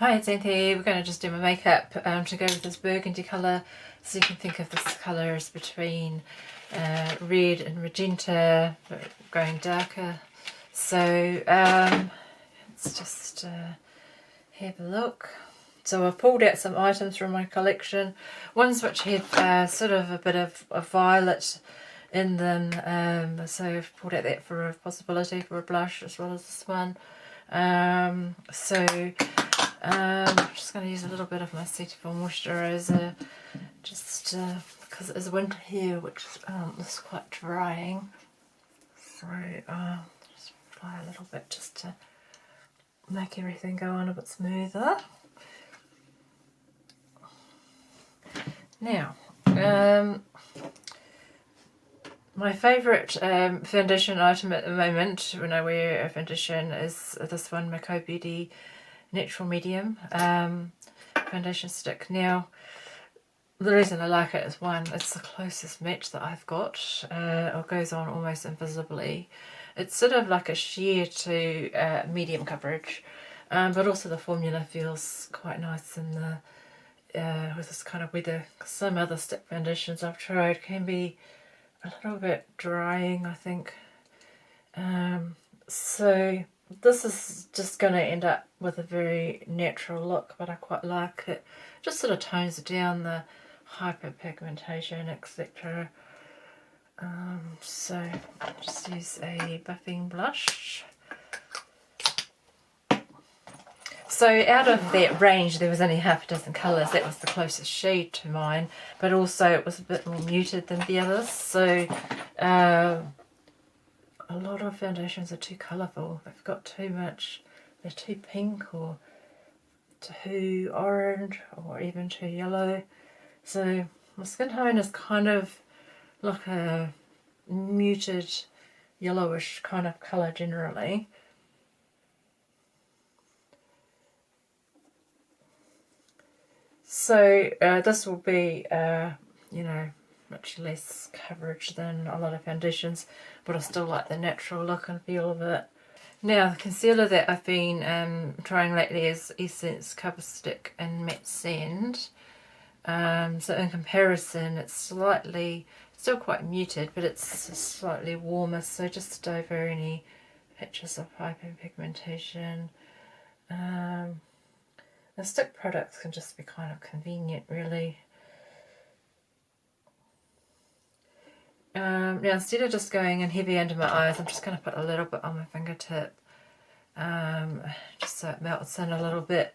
Hi, it's Xanthe. We're going to just do my makeup to go with this burgundy colour. So you can think of this colour as between red and magenta, but going darker. So let's just have a look. So I've pulled out some items from my collection. Ones which had sort of a bit of a violet in them. So I've pulled out that for a possibility for a blush as well as this one. I'm just going to use a little bit of my Cetaphil moisturiser, just because it is winter here, which is quite drying. So just apply a little bit just to make everything go on a bit smoother. Now, my favourite foundation item at the moment when I wear a foundation is this one, Macau Beauty Natural Medium foundation stick. Now, the reason I like it is one, it's the closest match that I've got. It goes on almost invisibly. It's sort of like a sheer to medium coverage, but also the formula feels quite nice in the with this kind of weather. Some other stick foundations I've tried can be a little bit drying, I think. So this is just going to end up with a very natural look, but I quite like it. Just sort of tones down the hyperpigmentation, etc. So I'll just use a buffing blush. So out of that range there was only half a dozen colours. That was the closest shade to mine, but also it was a bit more muted than the others. So a lot of foundations are too colourful. They've got too much, they're too pink or too orange or even too yellow. So my skin tone is kind of like a muted yellowish kind of colour generally. So this will be, you know, much less coverage than a lot of foundations, but I still like the natural look and feel of it. Now, the concealer that I've been trying lately is Essence Cover Stick in Matte Sand. So in comparison, it's slightly, still quite muted, but it's slightly warmer, so just over any patches of hyperpigmentation. The stick products can just be kind of convenient, really. Now, instead of just going in heavy under my eyes, I'm just going to put a little bit on my fingertip, just so it melts in a little bit.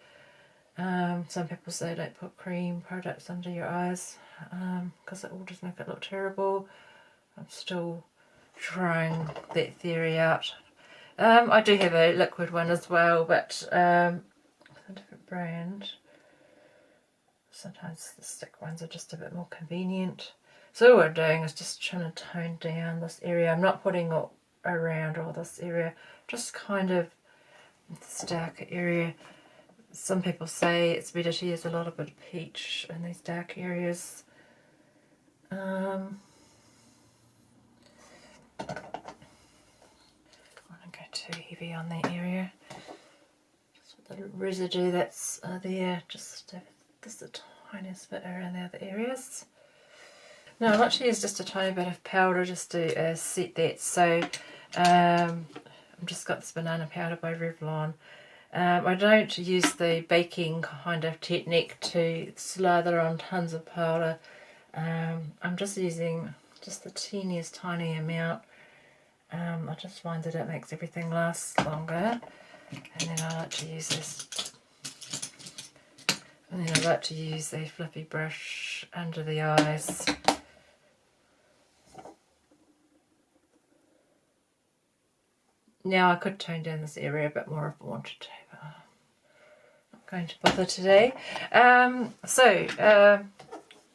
Some people say don't put cream products under your eyes, because it will just make it look terrible. I'm still trying that theory out. I do have a liquid one as well, but a different brand. Sometimes the stick ones are just a bit more convenient. So all we're doing is just trying to tone down this area. I'm not putting it around all this area, just kind of this darker area. Some people say it's better to use a little bit of peach in these dark areas. I don't go too heavy on that area. Just with the residue that's there, just the tiniest bit around the other areas. Now I've actually used just a tiny bit of powder just to set that. So I've just got this banana powder by Revlon. I don't use the baking kind of technique to slather on tons of powder. I'm just using just the teeniest tiny amount. I just find that it makes everything last longer. And then I like to use this. And then I like to use a fluffy brush under the eyes. Now I could tone down this area a bit more if I wanted to, but I'm not going to bother today. I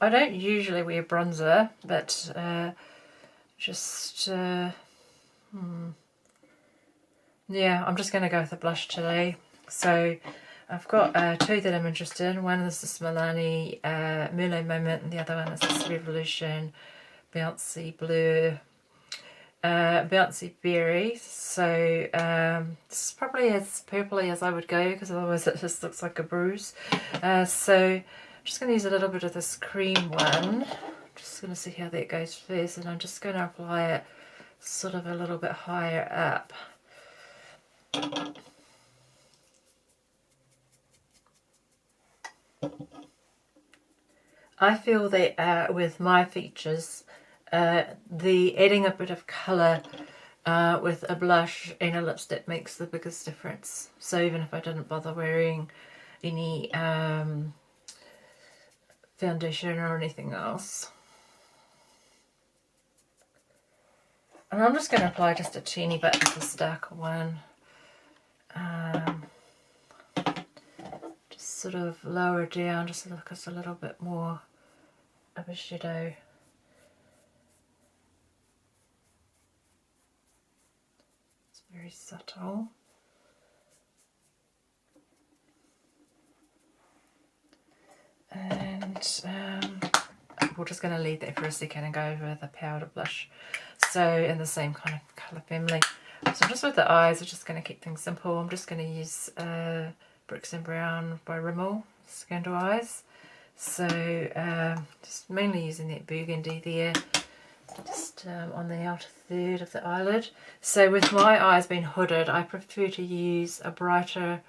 don't usually wear bronzer, but yeah, I'm just going to go with a blush today. So I've got two that I'm interested in. One is this Milani Merlot Moment, and the other one is this Revolution Bouncy Blur bouncy berry. So this is probably as purpley as I would go, because otherwise it just looks like a bruise. So I'm just going to use a little bit of this cream one. Just going to see how that goes first, and I'm just going to apply it sort of a little bit higher up. I feel that with my features, the adding a bit of colour with a blush and a lipstick makes the biggest difference. So even if I didn't bother wearing any foundation or anything else. And I'm just going to apply just a teeny bit of this darker one. Just sort of lower down, just so look it's a little bit more of a shadow. It's very subtle. And we're just going to leave that for a second and go over the powder blush. So in the same kind of colour family. So just with the eyes, we're just going to keep things simple. I'm just going to use Bricks and Brown by Rimmel Scandal Eyes. So just mainly using that burgundy there, just on the outer third of the eyelid. So with my eyes being hooded, I prefer to use a brighter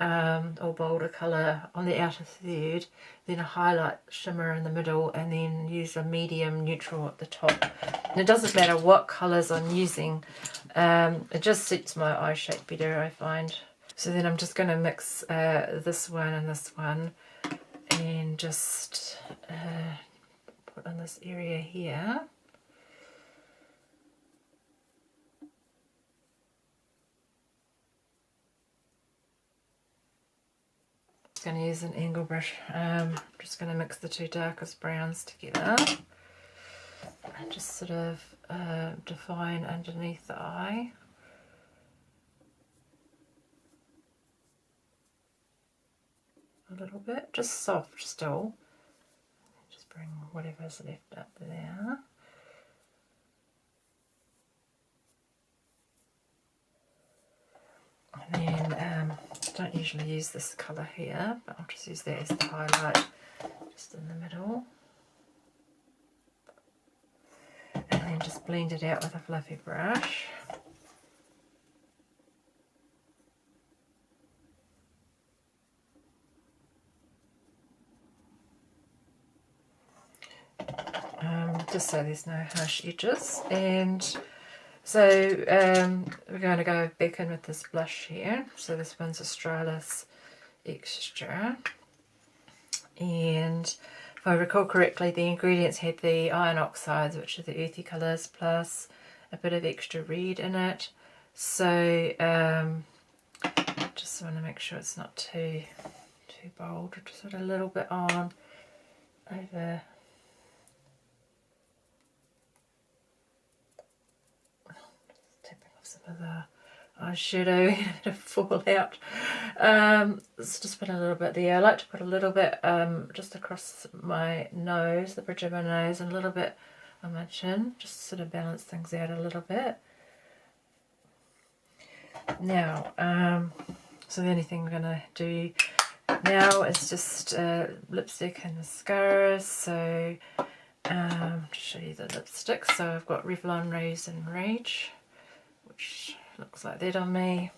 or bolder colour on the outer third, then a highlight shimmer in the middle, and then use a medium neutral at the top. And it doesn't matter what colours I'm using, it just suits my eye shape better, I find. So then I'm just going to mix this one and this one, and just put in this area here. Going to use an angle brush. I'm just going to mix the two darkest browns together and just sort of define underneath the eye. A little bit, just soft still. Just bring whatever's left up there. And then don't usually use this colour here, but I'll just use that as the highlight just in the middle. And then just blend it out with a fluffy brush. Just so there's no harsh edges. And so we're going to go back in with this blush here. So this one's Australis Extra. And if I recall correctly, the ingredients had the iron oxides, which are the earthy colours, plus a bit of extra red in it. So just want to make sure it's not too bold. Just put a little bit on over. Some of the eyeshadow to fall out. Let's just put a little bit there. I like to put a little bit just across my nose, the bridge of my nose, and a little bit on my chin, just to sort of balance things out a little bit. Now, so the only thing we're going to do now is just lipstick and mascara. So to show you the lipstick, so I've got Revlon Rose and Rage, which looks like that on me.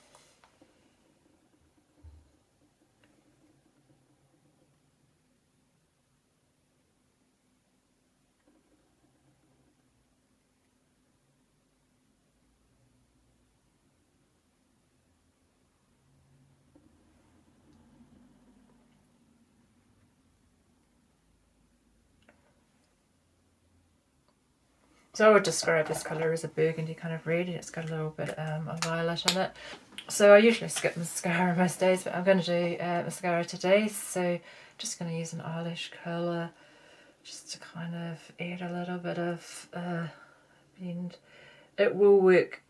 So I would describe this colour as a burgundy kind of red, and it's got a little bit of violet in it. So I usually skip mascara most days, but I'm going to do mascara today. So just going to use an eyelash curler just to kind of add a little bit of bend. It will work.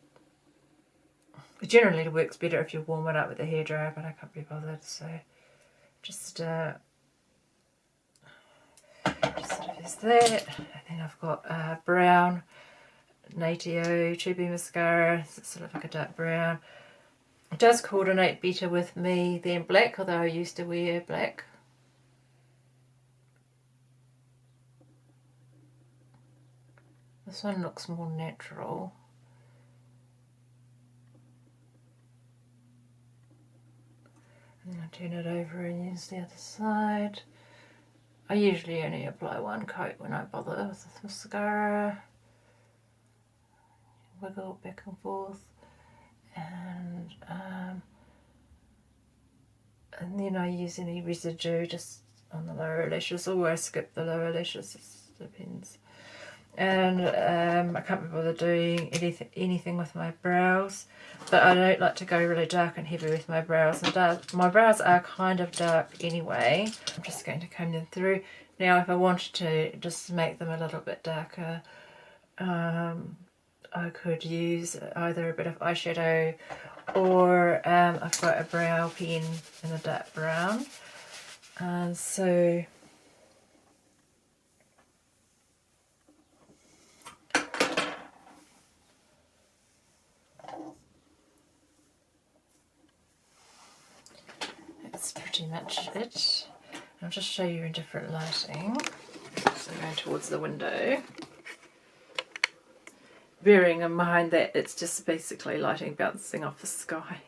It generally works better if you warm it up with a hairdryer, but I can't be bothered. So just sort of use that. And then I've got brown Natio Tubby mascara. It's sort of like a dark brown. It does coordinate better with me than black, although I used to wear black. This one looks more natural. And then I turn it over and use the other side. I usually only apply one coat when I bother with the mascara. Wiggle back and forth. And then I use any residue just on the lower lashes, or I skip the lower lashes, it depends. And I can't be bothered doing anything with my brows, but I don't like to go really dark and heavy with my brows. And my brows are kind of dark anyway. I'm just going to comb them through. Now if I wanted to just make them a little bit darker, I could use either a bit of eyeshadow, or I've got a brow pen in a dark brown. And so that's pretty much it. I'll just show you in different lighting. So going towards the window. Bearing in mind that it's just basically lighting bouncing off the sky.